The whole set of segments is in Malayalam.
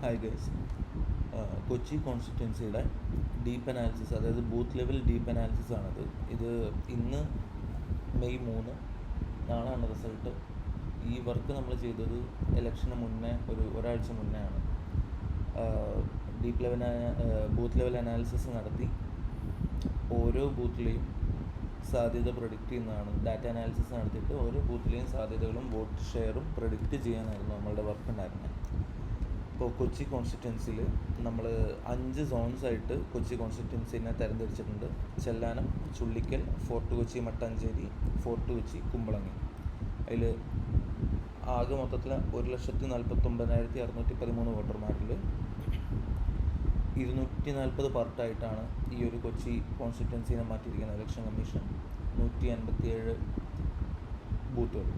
Hi guys. കൊച്ചി കോൺസ്റ്റിറ്റ്യുവൻസിയുടെ ഡീപ്പ് അനാലിസിസ്, അതായത് ബൂത്ത് ലെവൽ ഡീപ്പ് അനാലിസിസ് ആണത്. ഇത് ഇന്ന് മെയ് 3, നാളെയാണ് റിസൾട്ട്. ഈ വർക്ക് നമ്മൾ ചെയ്തത് ഇലക്ഷന് മുന്നേ ഒരാഴ്ച മുന്നേ ആണ്. ബൂത്ത് ലെവൽ അനാലിസിസ് നടത്തി ഓരോ ബൂത്തിലെയും സാധ്യത പ്രൊഡിക്റ്റ് ചെയ്യുന്നതാണ്. ഡാറ്റ അനാലിസിസ് നടത്തിയിട്ട് ഓരോ ബൂത്തിലെയും സാധ്യതകളും വോട്ട് ഷെയറും പ്രൊഡിക്റ്റ് ചെയ്യാനായിരുന്നു നമ്മളുടെ വർക്ക് ഉണ്ടായിരുന്നത്. ഇപ്പോൾ കൊച്ചി കോൺസ്റ്റിറ്റ്യുവൻസിയിൽ നമ്മൾ 5 സോൺസായിട്ട് കൊച്ചി കോൺസ്റ്റിറ്റ്യുവൻസിനെ തരംതിരിച്ചിട്ടുണ്ട്. ചെല്ലാനം, ചുള്ളിക്കൽ, ഫോർട്ട് കൊച്ചി മട്ടാഞ്ചേരി, ഫോർട്ട് കൊച്ചി കുമ്പളങ്ങി. അതിൽ ആകെ മൊത്തത്തിൽ 1,49,613 വോട്ടർമാരിൽ 240 പാർട്ടായിട്ടാണ് ഈ ഒരു കൊച്ചി കോൺസ്റ്റിറ്റ്യുവൻസിനെ മാറ്റിയിരിക്കുന്നത് ഇലക്ഷൻ കമ്മീഷൻ. 157 ബൂത്തുകൾ.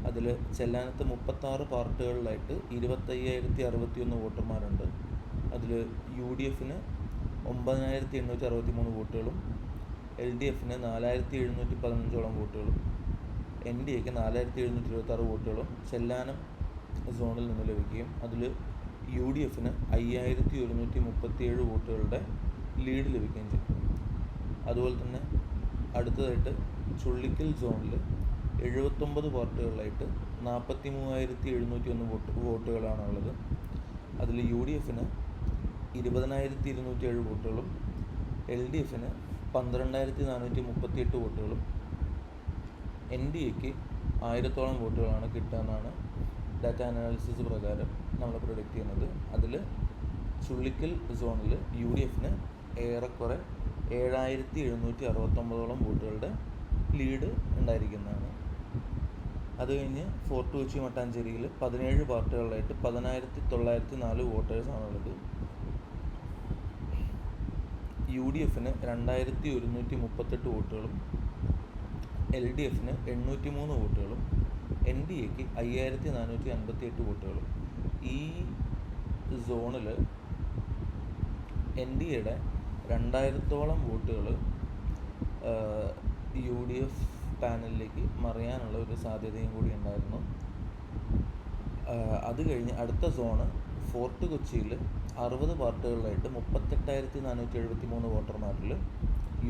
അതിൽ ചെല്ലാനത്ത് 36 പാർട്ടുകളിലായിട്ട് 25,061 വോട്ടർമാരുണ്ട്. അതിൽ UDF 9,863 വോട്ടുകളും LDF 4,715 വോട്ടുകളും NDA 4,726 വോട്ടുകളും ചെല്ലാനം സോണിൽ നിന്ന് ലഭിക്കുകയും അതിൽ UDF 5,137 വോട്ടുകളുടെ ലീഡ് ലഭിക്കുകയും ചെയ്യും. അതുപോലെ തന്നെ അടുത്തതായിട്ട് ചുള്ളിക്കൽ സോണിൽ 79 പാർട്ടുകളിലായിട്ട് 43,701 വോട്ടുകളാണുള്ളത്. അതിൽ UDF 20,207 വോട്ടുകളും LDF 12,438 വോട്ടുകളും NDA 1,000 വോട്ടുകളാണ് കിട്ടുകയെന്നാണ് ഡാറ്റ അനാലിസിസ് പ്രകാരം നമ്മൾ പ്രൊഡിക്റ്റ് ചെയ്യുന്നത്. അതിൽ ചുള്ളിക്കൽ സോണിൽ UDF ഏറെക്കുറെ 7,769 വോട്ടുകളുടെ ലീഡ് ഉണ്ടായിരിക്കുന്നതാണ്. അത് കഴിഞ്ഞ് ഫോർട്ട് കൊച്ചി മട്ടാഞ്ചേരിയിൽ 17 പാർട്ടുകളിലായിട്ട് 10,904 വോട്ടേഴ്സാണുള്ളത്. UDF 2,138 വോട്ടുകളും LDF 803 വോട്ടുകളും NDA 5,458 വോട്ടുകളും. ഈ സോണിൽ NDAയുടെ 2,000 വോട്ടുകൾ UDF പാനലിലേക്ക് മറിയാനുള്ള ഒരു സാധ്യതയും കൂടി ഉണ്ടായിരുന്നു. അത് കഴിഞ്ഞ് അടുത്ത സോണ് ഫോർട്ട് കൊച്ചിയിൽ 60 പാർട്ടുകളിലായിട്ട് 38,473 വോട്ടർമാരിൽ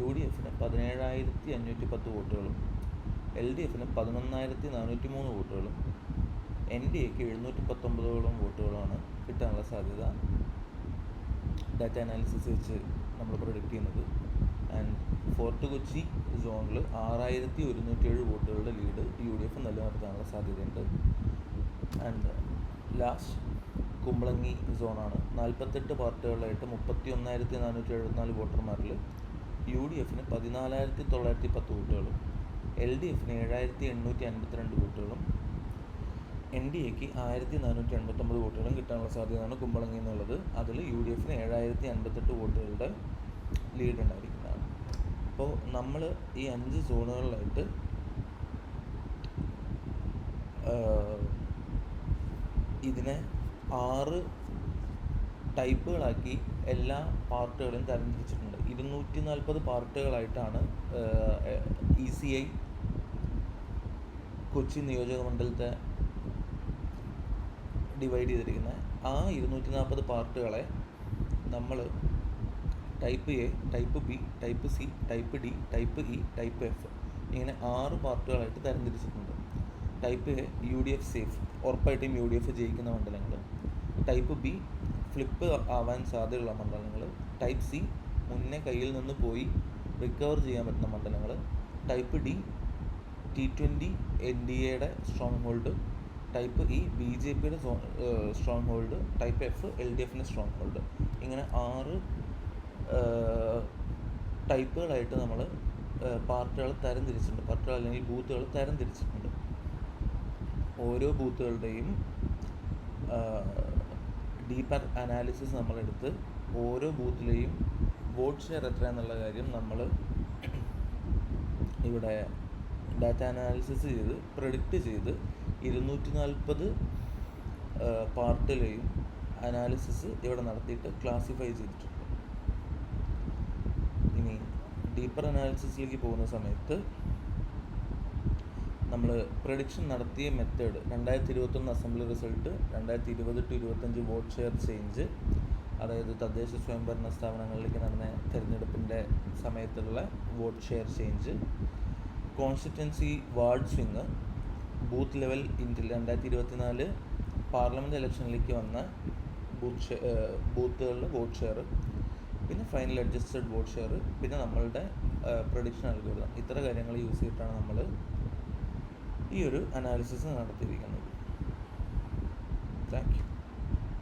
UDF 17,510 വോട്ടുകളും LDF 11,403 വോട്ടുകളും NDA 719 വോട്ടുകളാണ് കിട്ടാനുള്ള സാധ്യത ഡാറ്റ അനാലിസിസ് വെച്ച് നമ്മൾ പ്രൊഡിക്റ്റ് ചെയ്യുന്നത്. ആൻഡ് ഫോർട്ട് കൊച്ചി സോണിൽ 6,107 വോട്ടുകളുടെ ലീഡ് UDF നിലനിർത്താനുള്ള സാധ്യതയുണ്ട്. ആൻഡ് ലാസ്റ്റ് കുമ്പളങ്ങി സോണാണ്. 48 പാർട്ടുകളിലായിട്ട് 31,474 വോട്ടർമാരിൽ UDF 14,910 വോട്ടുകളും LDF 7,852 വോട്ടുകളും NDA 1,489 വോട്ടുകളും കിട്ടാനുള്ള സാധ്യതയാണ് കുമ്പളങ്ങി എന്നുള്ളത്. അതിൽ UDF 7,058 വോട്ടുകളുടെ ലീഡ് ഉണ്ടായിരിക്കുന്നതാണ്. അപ്പോൾ നമ്മൾ ഈ 5 സോണുകളിലായിട്ട് ഇതിനെ 6 ടൈപ്പുകളാക്കി എല്ലാ പാർട്ടുകളും തരംതിരിച്ചിട്ടുണ്ട്. 240 പാർട്ടുകളായിട്ടാണ് ECI കൊച്ചി നിയോജക മണ്ഡലത്തെ ഡിവൈഡ് ചെയ്തിരിക്കുന്നത്. ആ 240 പാർട്ടുകളെ നമ്മൾ type A, type B, type C, type D, type E, type F ഇങ്ങനെ 6 പാർട്ടുകളായിട്ട് തരംതിരിച്ചിട്ടുണ്ട്. ടൈപ്പ് A UDF സേഫ്, ഉറപ്പായിട്ടും UDF ജയിക്കുന്ന മണ്ഡലങ്ങൾ. ടൈപ്പ് B ഫ്ലിപ്പ് ആവാൻ സാധ്യതയുള്ള മണ്ഡലങ്ങൾ. ടൈപ്പ് C മുന്നേ കയ്യിൽ നിന്ന് പോയി റിക്കവർ ചെയ്യാൻ പറ്റുന്ന മണ്ഡലങ്ങൾ. ടൈപ്പ് D T20 NDAയുടെ സ്ട്രോങ് ഹോൾഡ്. ടൈപ്പ് E BJPയുടെ stronghold. Type F LDF stronghold. ഇങ്ങനെ 6 ടൈപ്പുകളായിട്ട് നമ്മൾ പാർട്ടുകൾ തരംതിരിച്ചിട്ടുണ്ട്. പാർട്ടുകൾ അല്ലെങ്കിൽ ബൂത്തുകൾ തരംതിരിച്ചിട്ടുണ്ട്. ഓരോ ബൂത്തുകളുടെയും ഡീപ്പർ അനാലിസിസ് നമ്മളെടുത്ത് ഓരോ ബൂത്തിലെയും വോട്ട് ഷെയർ എത്ര എന്നുള്ള കാര്യം നമ്മൾ ഇവിടെ ഡാറ്റ അനാലിസിസ് ചെയ്ത് പ്രൊഡിക്റ്റ് ചെയ്ത് 240 പാർട്ടിലെയും അനാലിസിസ് ഇവിടെ നടത്തിയിട്ട് ക്ലാസിഫൈ ചെയ്തിട്ടുണ്ട്. ഇനി ഡീപ്പർ അനാലിസിസിലേക്ക് പോകുന്ന സമയത്ത് നമ്മൾ പ്രഡിക്ഷൻ നടത്തിയ method 2021 assembly result, 2020-25 vote share change, അതായത് തദ്ദേശ സ്വയംഭരണ സ്ഥാപനങ്ങളിലേക്ക് നടന്ന തിരഞ്ഞെടുപ്പിൻ്റെ സമയത്തുള്ള vote share change, constituency ward swing, booth level ഇൻറ്റിൽ 2024 പാർലമെൻറ്റ് ഇലക്ഷനിലേക്ക് വന്ന ബൂത്തുകളിൽ വോട്ട് ഷെയർ, പിന്നെ ഫൈനൽ അഡ്ജസ്റ്റഡ് വോട്ട് ഷെയർ, പിന്നെ നമ്മളുടെ പ്രഡിക്ഷൻ അൽഗോരിതം. ഇത്ര കാര്യങ്ങൾ യൂസ് ചെയ്തിട്ടാണ് നമ്മൾ ഈ ഒരു അനാലിസിസ് നടത്തിയിരിക്കുന്നത്. Thank you.